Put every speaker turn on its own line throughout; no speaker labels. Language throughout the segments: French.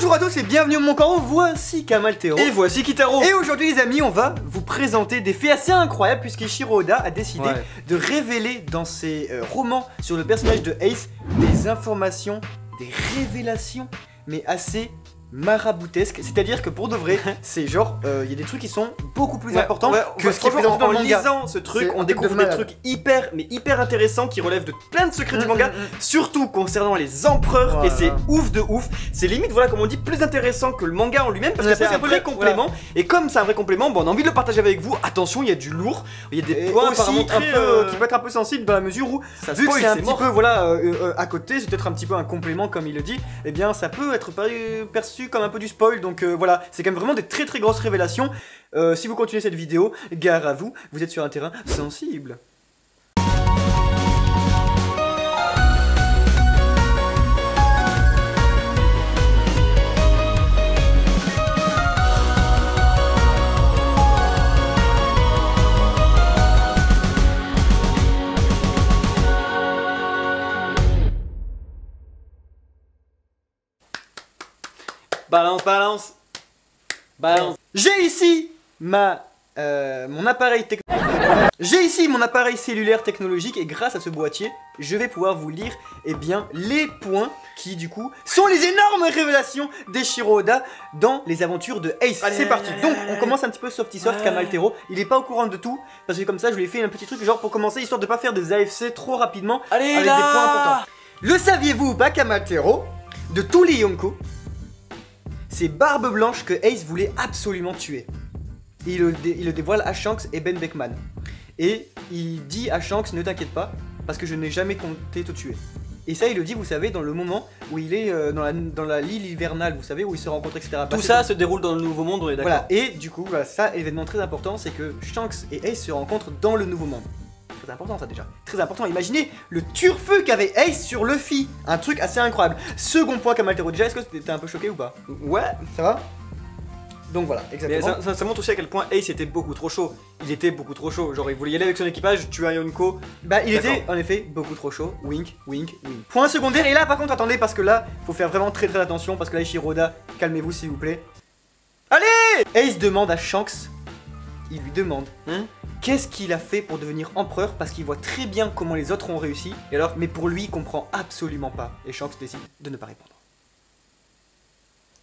Bonjour à tous et bienvenue au Mon Corbeau, voici Kamaltero.
Et voici Kitaro.
Et aujourd'hui les amis, on va vous présenter des faits assez incroyables puisqu'Eiichiro Oda a décidé de révéler dans ses romans sur le personnage de Ace des informations, des révélations, mais assez maraboutesque, c'est-à-dire que pour de vrai, c'est genre, il y a des trucs qui sont beaucoup plus importants que ce qui est présent dans le manga.
En lisant ce truc, on découvre des trucs hyper intéressants qui relèvent de plein de secrets du manga, surtout concernant les empereurs, et c'est ouf de ouf. C'est limite, voilà, comme on dit, plus intéressant que le manga en lui-même, parce que c'est un vrai complément, et comme c'est un vrai complément, bon, on a envie de le partager avec vous. Attention, il y a du lourd, il y a des points apparemment qui peut être un peu sensibles dans la mesure où, vu que c'est un petit peu, voilà, à côté, c'est peut-être un petit peu un complément comme il le dit, et bien ça peut être perçu comme un peu du spoil, donc voilà, c'est quand même vraiment des très grosses révélations. Si vous continuez cette vidéo, gare à vous, vous êtes sur un terrain sensible. Balance. J'ai ici mon appareil cellulaire technologique et grâce à ce boîtier, je vais pouvoir vous lire les points qui du coup sont les énormes révélations d'Eiichiro Oda dans les aventures de Ace. Allez, c'est parti. Donc on commence un petit peu soft Kamaltero. Il est pas au courant de tout parce que comme ça je lui ai fait un petit truc genre pour commencer histoire de pas faire des AFC trop rapidement avec des points importants. Le saviez-vous ou pas Kamaltero, de tous les Yonko, c'est Barbe Blanche que Ace voulait absolument tuer. Et il le dévoile à Shanks et Ben Beckman. Et il dit à Shanks, ne t'inquiète pas, parce que je n'ai jamais compté te tuer. Et ça il le dit, vous savez, dans le moment où il est dans la l'île hivernale, vous savez, où ils se rencontrent, etc. Tout ça se déroule dans le Nouveau Monde, on est d'accord.
Voilà, et du coup, voilà, ça, événement très important, c'est que Shanks et Ace se rencontrent dans le Nouveau Monde. Très important ça déjà, très important. Imaginez le turfu qu'avait Ace sur Luffy, un truc assez incroyable. Second point Kamaltero, déjà est-ce que t'es un peu choqué ou pas?
Ouais,
ça va. Donc voilà, exactement.
Mais ça montre aussi à quel point Ace était beaucoup trop chaud. Il était beaucoup trop chaud, genre il voulait y aller avec son équipage, tuer un Yonko.
Bah il était en effet beaucoup trop chaud, wink. Point secondaire, et là par contre attendez, parce que là, faut faire vraiment très attention, parce que là Eiichiro Oda, calmez-vous s'il vous plaît. Allez! Ace demande à Shanks, il lui demande qu'est-ce qu'il a fait pour devenir empereur, parce qu'il voit très bien comment les autres ont réussi, et alors, mais pour lui il comprend absolument pas, et Shanks décide de ne pas répondre.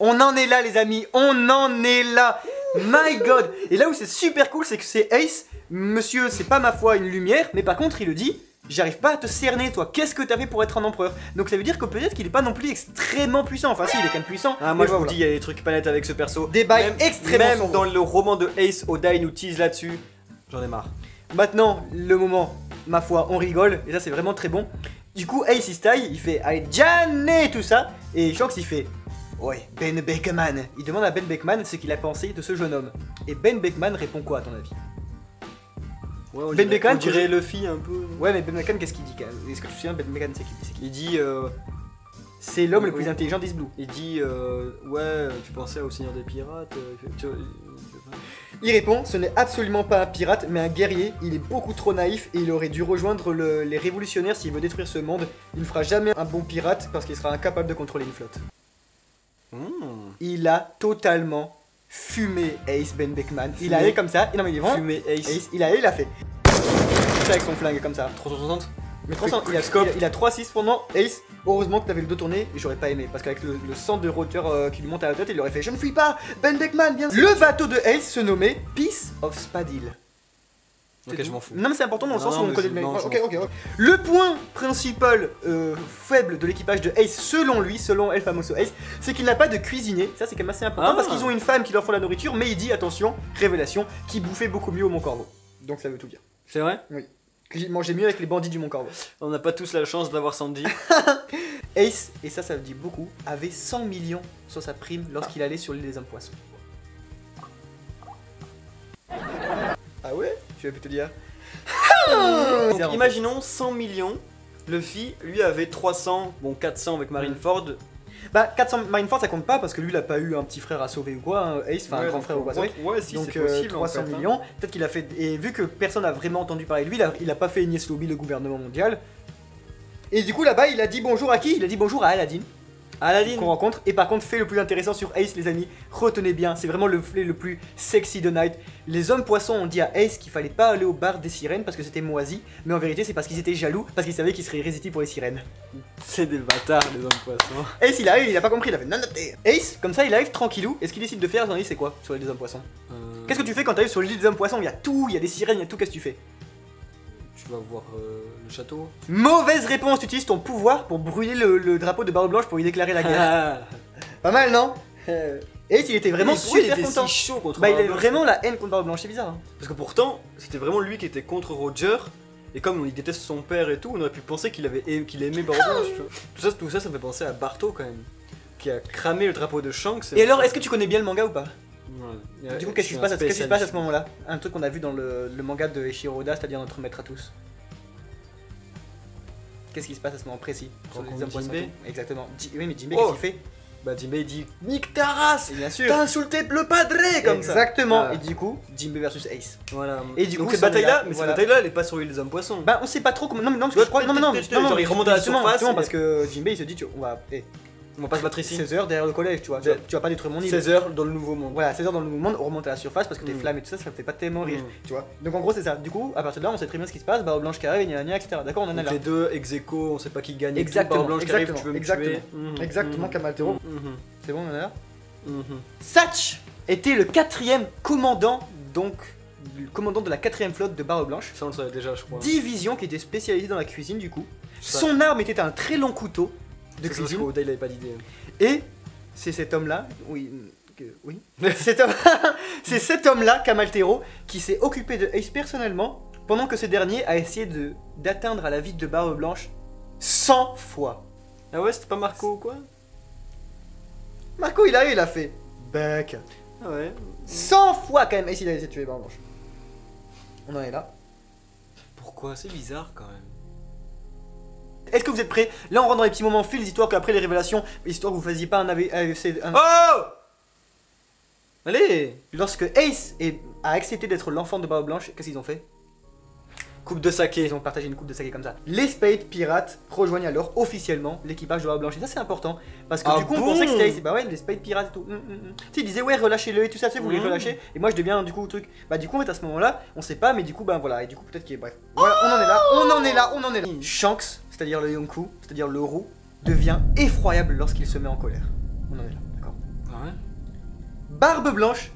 On en est là les amis, on en est là. My god. Et là où c'est super cool, c'est que c'est Ace, monsieur c'est pas ma foi une lumière, mais par contre il le dit, j'arrive pas à te cerner toi, qu'est-ce que t'as fait pour être un empereur? Donc ça veut dire que peut-être qu'il est pas non plus extrêmement puissant, enfin si il est quand même puissant.
Ah moi je vous dis, il y a des trucs pas nets avec ce perso.
Des bails extrêmement
sombres. Dans le roman de Ace, Oda il nous tease là-dessus, j'en ai marre.
Maintenant, le moment, ma foi, on rigole, et ça c'est vraiment très bon. Du coup Ace il se taille, il fait allez Janet tout ça, et Shanks il fait ouais, Ben Beckman. Il demande à Ben Beckman ce qu'il a pensé de ce jeune homme. Et Ben Beckman répond quoi à ton avis?
Ouais, Ben Beckman, on dirait Luffy un peu.
Ouais, mais Ben Beckman, qu'est-ce qu'il dit? Est-ce que tu te souviens, Ben Beckman, c'est qui?
Il dit
c'est l'homme le plus intelligent d'East Blue.
Il dit ouais, tu pensais au Seigneur des Pirates
Il répond, ce n'est absolument pas un pirate, mais un guerrier. Il est beaucoup trop naïf et il aurait dû rejoindre les révolutionnaires s'il veut détruire ce monde. Il ne fera jamais un bon pirate parce qu'il sera incapable de contrôler une flotte. Il a totalement fumé Ace Ben Beckman. Il a allé comme ça, non mais il est vraiment
fumé Ace.
Il a fait avec son flingue comme ça.
360.
Mais 360, il a 3-6 pendant Ace. Heureusement que t'avais le dos tourné, et j'aurais pas aimé parce qu'avec le sang de roteur qui lui monte à la tête, il aurait fait je ne fuis pas, Ben Beckman bien sûr. Le bateau de Ace se nommait Peace of Spadil.
Ok, je m'en fous.
Non mais c'est important dans le sens où on connaît le mec. Ok. Le point principal faible de l'équipage de Ace, selon lui, selon El Famoso Ace, c'est qu'il n'a pas de cuisinier. Ça c'est quand même assez important parce qu'ils ont une femme qui leur font la nourriture, mais il dit attention, révélation, qui bouffait beaucoup mieux au Mont Corbeau. Donc ça veut tout dire.
C'est vrai?
Oui. Il mangeait mieux avec les bandits du Mont Corbeau.
On n'a pas tous la chance d'avoir Sandy.
Ace, et ça veut dire beaucoup, avait 100 millions sur sa prime lorsqu'il allait sur l'île des hommes poissons. Ah ouais? Je vais plus te dire.
Donc, imaginons 100 millions, Luffy, lui avait 300, bon 400 avec Marineford.
Bah 400 Marineford ça compte pas parce que lui il a pas eu un petit frère à sauver ou quoi, hein, Ace, enfin un grand frère ou quoi.
Ouais, si,
donc
c'est possible,
300
en fait,
millions, peut-être qu'il a fait, et vu que personne n'a vraiment entendu parler de lui, il a pas fait Enies Lobby le gouvernement mondial. Et du coup là-bas il a dit bonjour à qui? Il a dit bonjour à Aladdin.
Aladdin.
qu'on rencontre. Et par contre, fait le plus intéressant sur Ace, les amis, retenez bien, c'est vraiment le fait le plus sexy de Night. Les hommes poissons ont dit à Ace qu'il fallait pas aller au bar des sirènes parce que c'était moisi, mais en vérité, c'est parce qu'ils étaient jaloux, parce qu'ils savaient qu'ils seraient irrésistibles pour les sirènes.
C'est des bâtards, les hommes poissons.
Ace, il arrive, il a pas compris, il a fait non, non, Ace, comme ça, il arrive tranquillou, et ce qu'il décide de faire, c'est quoi sur les deux hommes poissons? Qu'est-ce que tu fais quand t'arrives sur l'île des hommes poissons? Il y a tout, il y a des sirènes, il y a tout, qu'est-ce que tu fais?
Tu vas voir le château.
Mauvaise réponse, tu utilises ton pouvoir pour brûler le drapeau de Barbe Blanche pour y déclarer la guerre. Pas mal, non? Ace, il était vraiment
Pourquoi
super
il était
content.
si chaud contre
Bah, il
Barbe
avait
Blanche
vraiment la haine contre Barbe Blanche, c'est bizarre. Hein.
Parce que pourtant, c'était vraiment lui qui était contre Roger. Et comme il déteste son père et tout, on aurait pu penser qu'il aimait Barbe Blanche. Tu vois. Tout ça, ça me fait penser à Barto quand même. Qui a cramé le drapeau de Shanks.
Et alors, est-ce que tu connais bien le manga ou pas?
Ouais.
Du coup, qu'est-ce qui se passe à ce moment-là? Un truc qu'on a vu dans le manga de Eiichiro Oda, c'est-à-dire notre maître à tous. Qu'est-ce qui se passe à ce moment précis sur les hommes poissons? Exactement. Oui, mais Jinbei, qu'est-ce qu'il fait?
Bah, Jinbei dit nique ta race.
Et bien sûr.
T'as insulté le padré comme ça.
Exactement.
Ah.
Et du coup, Jinbei versus Ace.
Voilà.
Et du
Donc
coup,
cette
ça,
bataille-là,
mais
mais
voilà.
cette bataille-là, elle est pas sur l'île des hommes poissons.
Bah, on sait pas trop comment. Non, mais non, parce que je crois. Non,
genre, il remonte à la
justement,
surface,
justement,
et-
parce que Jinbei il se dit, on va.
On va pas se battre ici.
16 heures derrière le collège, tu vois.
Ouais.
Tu vas pas détruire mon île.
16 heures dans le nouveau monde.
Voilà, 16 heures dans le nouveau monde, on remonte à la surface parce que les
Mm.
flammes et tout ça, ça me fait pas tellement rire,
Mm.
tu vois. Donc en gros, c'est ça. Du coup, à partir de là, on sait très bien ce qui se passe, Barbe Blanche qui arrive, gna gna, etc. D'accord, on en est
Donc
là.
les deux ex aequo, on sait pas qui gagne. et tout.
Exactement,
Barbe Blanche qui arrive,
exactement,
tu veux me
exactement.
tuer.
Exactement, Kamaltero.
Mhm.
C'est bon, on en est là.
Mhm.
Satch était le 4e commandant, donc le commandant de la 4e flotte de Barbe Blanche.
Ça on le savait déjà, je crois.
Division qui était spécialisée dans la cuisine, du coup.
Ça.
Son arme était un très long couteau de
C'est parce
cuisine.
qu'Oda, il avait pas d'idée.
Et c'est cet homme-là, oui, c'est cet homme-là, Kamaltero, qui s'est occupé de Ace personnellement, pendant que ce dernier a essayé d'atteindre à la vie de Barbe Blanche 100 fois.
Ah ouais, c'était pas Marco ou quoi?
Marco, il arrive, il a fait Back.
Ah ouais.
100 fois quand même, Ace il a essayé de tuer Barbe Blanche. On en est là.
Pourquoi? C'est bizarre quand même.
Est-ce que vous êtes prêts? Là, on rentre dans les petits moments fils, histoire qu'après les révélations, histoire que vous fassiez pas un AFC.
Oh! Allez!
Lorsque Ace a accepté d'être l'enfant de Barbe Blanche, qu'est-ce qu'ils ont fait?
Coupe de saké.
Ils ont partagé une coupe de saké comme ça. Les Spade Pirates rejoignent alors officiellement l'équipage de Barbe Blanche. Et ça, c'est important. Parce que
Ah
du coup, on
bon
pensait que c'était Ace. Et bah ouais, les Spade Pirates et tout. Tu sais, ils disaient, ouais, relâchez-le et tout ça, tu sais, vous les relâchez. Et moi, je deviens du coup le truc. Bah, du coup, en fait, à ce moment-là, on sait pas, mais du coup, bah voilà. Et du coup, peut-être qu'il est. Bref. Voilà, on en est là, on en est là, on en est là. Shanks, c'est-à-dire le Yonkou, c'est-à-dire le roux, devient effroyable lorsqu'il se met en colère. On en est là, d'accord.
Ah ouais?
Barbe Blanche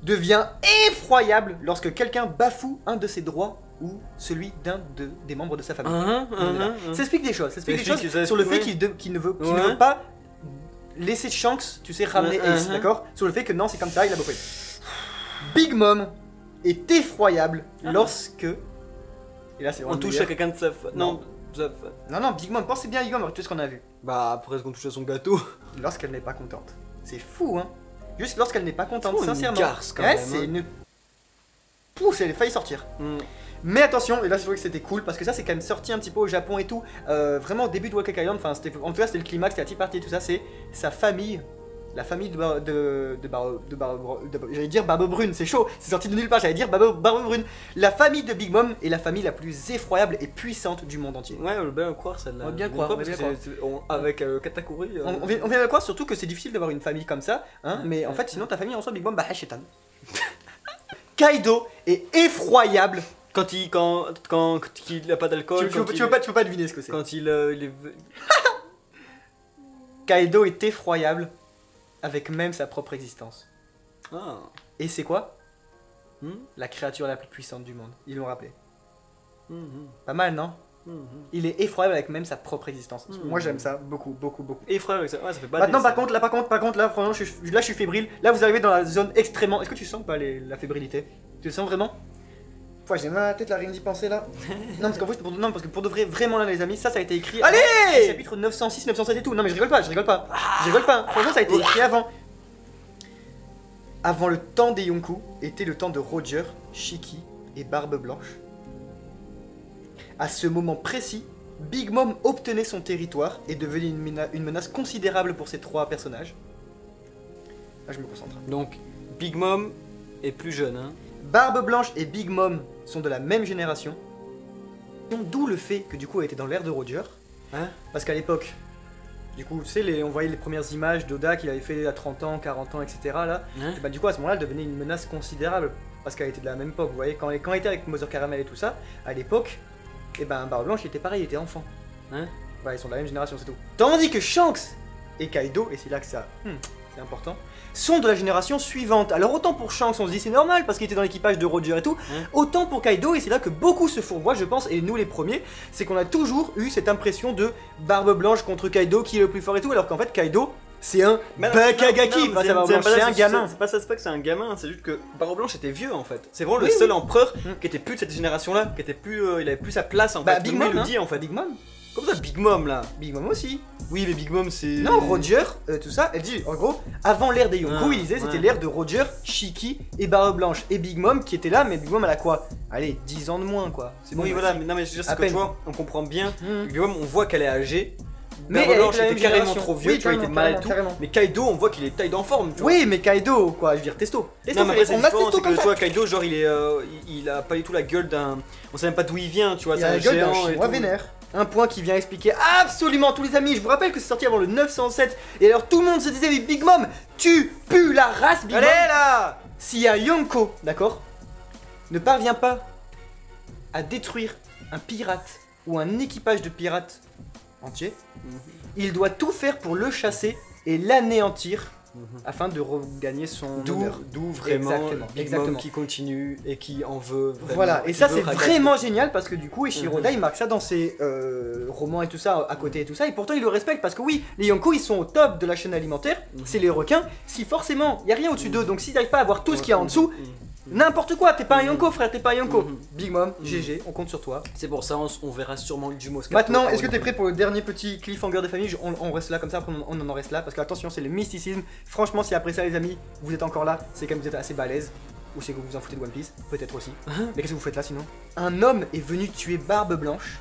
devient effroyable lorsque quelqu'un bafoue un de ses droits ou celui des membres de sa famille. Ça explique des choses, ça explique des
Ça
choses
explique,
sur le fait
ouais.
qu'il ne veut
Ouais.
pas laisser Shanks, tu sais, ramener
Ouais,
Ace, d'accord? Sur le fait que non, c'est comme ça, il a beaucoup. Big Mom est effroyable lorsque... Et là, c'est
On
vraiment
touche
le
à quelqu'un de sa fa...
Non.
Non.
Non, Big Mom, pensez bien à Big Mom, tout ce qu'on a vu.
Bah après, est-ce qu'on touche à son gâteau?
Lorsqu'elle n'est pas contente. C'est fou, hein? Juste lorsqu'elle n'est pas contente,
Trop une
sincèrement.
garce, quand
Ouais,
même,
c'est
hein.
une... Pouh, elle a failli sortir. Mais attention, et là c'est vrai que c'était cool parce que ça c'est quand même sorti un petit peu au Japon et tout, vraiment au début de Walker Island, enfin c'était, en tout cas c'était le climax, c'était la petite partie et tout ça, c'est sa famille, la famille j'allais dire Barbe Brune, c'est chaud, c'est sorti de nulle part, j'allais dire Barbe Brune, la famille de Big Mom est la famille la plus effroyable et puissante du monde entier.
Ouais, on veut bien croire celle-là.
On veut bien croire, on veut
parce
bien
que avec Katakuri.
On vient de croire surtout que c'est difficile d'avoir une famille comme ça, hein, mais en fait sinon ta famille en soi Big Mom, bah Hashetan. Kaido est effroyable.
Quand il a pas d'alcool.
Tu peux pas deviner ce que c'est.
Quand il est.
Kaido est effroyable avec même sa propre existence.
Ah.
Et c'est quoi?
Hmm?
La créature la plus puissante du monde. Ils l'ont rappelé.
Mhm.
Pas mal, non?
Mhm.
Il est effroyable avec même sa propre existence.
Mhm.
Moi j'aime ça beaucoup, beaucoup, beaucoup.
Effrayant avec ça. Ouais, ça fait pas.
Maintenant, par contre, là, franchement, je suis fébrile. Là, vous arrivez dans la zone extrêmement. Est-ce que tu sens pas la fébrilité? Tu le sens vraiment? J'ai mal à la tête, là, rien d'y penser là. Non, parce qu'en fait, non, parce que pour de vrai, vraiment là, les amis, ça a été écrit.
Allez
avant, chapitre 906, 907 et tout. Non, mais je rigole pas. Je rigole pas. Franchement, ça a été écrit avant. Avant le temps des Yonkou était le temps de Roger, Shiki et Barbe Blanche. À ce moment précis, Big Mom obtenait son territoire et devenait une menace considérable pour ces trois personnages. Là, je me concentre.
Donc, Big Mom est plus jeune, hein.
Barbe Blanche et Big Mom sont de la même génération. D'où le fait que du coup elle était dans l'ère de Roger.
Hein?
Parce qu'à l'époque, Du coup, tu sais, on voyait les premières images d'Oda qu'il avait fait à 30 ans, 40 ans, etc. Là.
Hein
Et bah, du coup, à ce moment-là, elle devenait une menace considérable. Parce qu'elle était de la même époque. Vous voyez, quand elle était avec Mother Caramel et tout ça, à l'époque, et ben Barbe Blanche il était pareil, il était enfant.
Hein?
Ouais, ils sont de la même génération, c'est tout. Tandis que Shanks et Kaido, et c'est là que ça. C'est important, sont de la génération suivante. Alors autant pour Shanks, on se dit c'est normal parce qu'il était dans l'équipage de Roger et tout, autant pour Kaido, et c'est là que beaucoup se fourvoient, je pense, et nous les premiers, c'est qu'on a toujours eu cette impression de Barbe Blanche contre Kaido qui est le plus fort et tout, alors qu'en fait Kaido, c'est un Bakagaki, c'est un gamin.
C'est pas ça, c'est pas que c'est un gamin, c'est juste que Barbe Blanche était vieux en fait. C'est vraiment le seul empereur qui était plus de cette génération-là, qui était plus, il avait plus sa place en fait.
Big Mom,
le dit en fait.
Big Mom.
Comme ça, Big Mom là.
Big Mom aussi.
Oui, mais Big Mom c'est.
Non, Roger, tout ça, elle dit en gros, avant l'ère des Yonko, il disait
ouais.
c'était l'ère de Roger, Shiki et Barbe Blanche. Et Big Mom qui était là, mais Big Mom elle a quoi? Allez, 10 ans de moins quoi. C'est bon.
Oui, voilà, mais non, mais c'est juste
À
que
peine.
tu vois, on comprend bien. Big Mom, on voit qu'elle est âgée.
Mais
Barbe
elle est
Blanche
de la
était
même
carrément
génération.
trop vieux,
Oui,
tu vois, il était malade et tout.
carrément.
Mais Kaido, on voit qu'il est taille en forme, tu vois.
Oui, mais Kaido, quoi, je veux dire, testo. Testo,
Non, mais après, c'est
on a
différent,
testo
c'est
comme
que
ça.
tu vois, Kaido, genre, il a pas du tout la gueule d'un. On sait même pas d'où il vient, tu vois,
Il y
c'est
a
un
la gueule d'un
géant et
chinois
tout.
vénère. Un point qui vient expliquer absolument tous les amis. Je vous rappelle que c'est sorti avant le 907. Et alors tout le monde se disait, mais Big Mom, tu pues la race, Big
Allez
Mom.
là.
Si un Yonko, d'accord, ne parvient pas à détruire un pirate ou un équipage de pirates entier, il doit tout faire pour le chasser et l'anéantir afin de regagner son honneur.
D'où vraiment Big
Exactement.
Mom qui continue et qui en veut vraiment.
Voilà, et
qui
ça
veut
c'est
ragailler.
vraiment génial parce que du coup Eiichiro Oda il marque ça dans ses romans et tout ça à côté et tout ça, et pourtant il le respecte parce que oui, les Yonko ils sont au top de la chaîne alimentaire, c'est les requins, si forcément il y a rien au-dessus d'eux, donc s'ils n'arrivent pas à avoir tout ce qu'il y a en dessous, n'importe quoi, t'es pas un Yonko frère, t'es pas un Yonko. Big Mom, GG, on compte sur toi.
C'est pour ça, on verra sûrement du Moscato.
Maintenant, est-ce que t'es prêt pour le dernier petit cliffhanger de famille? On reste là comme ça, après on en reste là, parce que attention, c'est le mysticisme. Franchement, si après ça, les amis, vous êtes encore là, c'est quand vous êtes assez balèze. Ou c'est que vous vous en foutez de One Piece, peut-être aussi. Mais qu'est-ce que vous faites là sinon? Un homme est venu tuer Barbe Blanche,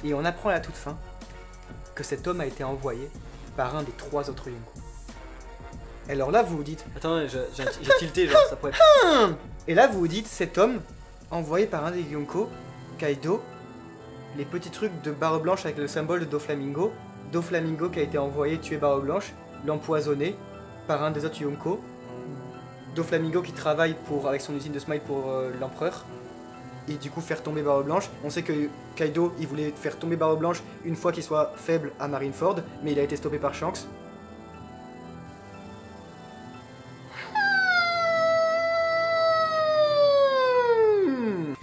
et on apprend à la toute fin que cet homme a été envoyé par un des 3 autres Yonko. Et alors là, vous vous dites,
Attends, j'ai tilté, genre, ça pourrait.
et là, vous vous dites, cet homme, envoyé par un des Yonko, Kaido, les petits trucs de Barbe Blanche avec le symbole de Doflamingo qui a été envoyé tuer Barbe Blanche, l'empoisonner par un des autres Yonko, Doflamingo qui travaille avec son usine de Smile pour l'empereur, et du coup faire tomber Barbe Blanche. On sait que Kaido, il voulait faire tomber Barbe Blanche une fois qu'il soit faible à Marineford, mais il a été stoppé par Shanks.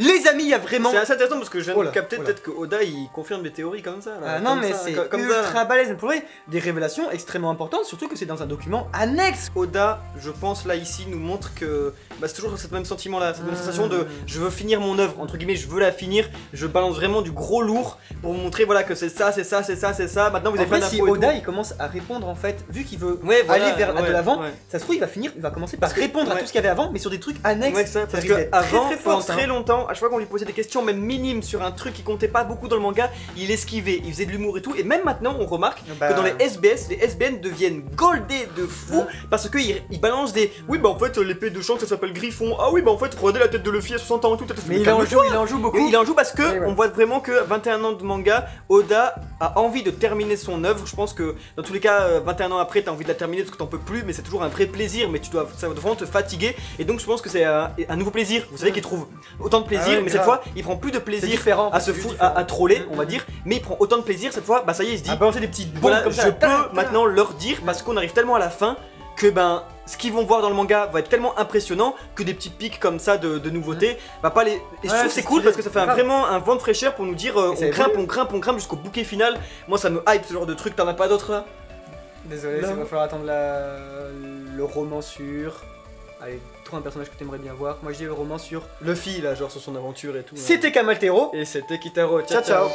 Les amis, il y a vraiment...
C'est assez intéressant parce que je viens
Oh
de
là,
capter
oh là.
peut-être que Oda il confirme mes théories comme ça. Là,
Ah non
comme
mais
ça,
c'est
comme
ultra
ça.
balèze, pour vrai, des révélations extrêmement importantes, surtout que c'est dans un document annexe.
Oda, je pense là ici, nous montre que c'est toujours ce même sentiment là, cette même sensation de je veux finir mon œuvre, entre guillemets, je veux la finir, je balance vraiment du gros lourd pour vous montrer voilà que c'est ça, c'est ça, c'est ça, c'est ça. Maintenant vous
En
avez plein
fait, si
d'infos et
Oda
tout.
il commence à répondre en fait, vu qu'il veut
Ouais, voilà,
aller vers de l'avant,
ouais.
ça se trouve il va commencer par
Parce que-
répondre à
ouais.
tout ce qu'il y avait avant, mais sur des trucs annexes.
Ouais, ça, parce
risque d'être
qu'avant,
très
pendant
fort, ça,
très
hein.
longtemps, à chaque fois qu'on lui posait des questions, même minimes, sur un truc qui comptait pas beaucoup dans le manga, il esquivait, il faisait de l'humour et tout. Et même maintenant, on remarque
Bah.
que dans les SBS, les SBN deviennent goldés de fou parce qu'ils balancent des. Oui, bah en fait, l'épée de Shanks ça s'appelle Griffon. Ah oui, bah en fait, regardez la tête de Luffy à 60 ans et tout.
Mais il en joue beaucoup.
Oui, il en joue parce que
Ouais, ouais.
on voit vraiment que 21 ans de manga, Oda a envie de terminer son œuvre. Je pense que dans tous les cas, 21 ans après, t'as envie de la terminer parce que t'en peux plus, mais c'est toujours un vrai plaisir. Mais ça va vraiment te fatiguer. Et donc, je pense que c'est un nouveau plaisir. Vous savez qu'il trouve autant de plaisir,
Ah ouais,
mais cette
grave.
fois, il prend plus de
C'est
plaisir
différent.
à se foutre, à troller, on va dire. Mais il prend autant de plaisir cette fois. Bah ça y est, il se dit.
À balancer des petites bombes
Voilà,
comme ça.
je peux maintenant leur dire parce qu'on arrive tellement à la fin que ben ce qu'ils vont voir dans le manga va être tellement impressionnant que des petits pics comme ça de nouveautés va pas les. Et je trouve que c'est cool parce que ça fait vraiment un vent de fraîcheur pour nous dire
ça
on
évolue.
grimpe jusqu'au bouquet final. Moi ça me hype ce genre de truc, t'en as pas d'autres là?
Désolé,
Non.
il va falloir attendre le roman sur... Allez, trouve un personnage que t'aimerais bien voir. Moi je dis le roman sur...
Luffy là, genre sur son aventure et tout.
C'était Kamaltero.
Et c'était Kitaro.
Ciao ciao.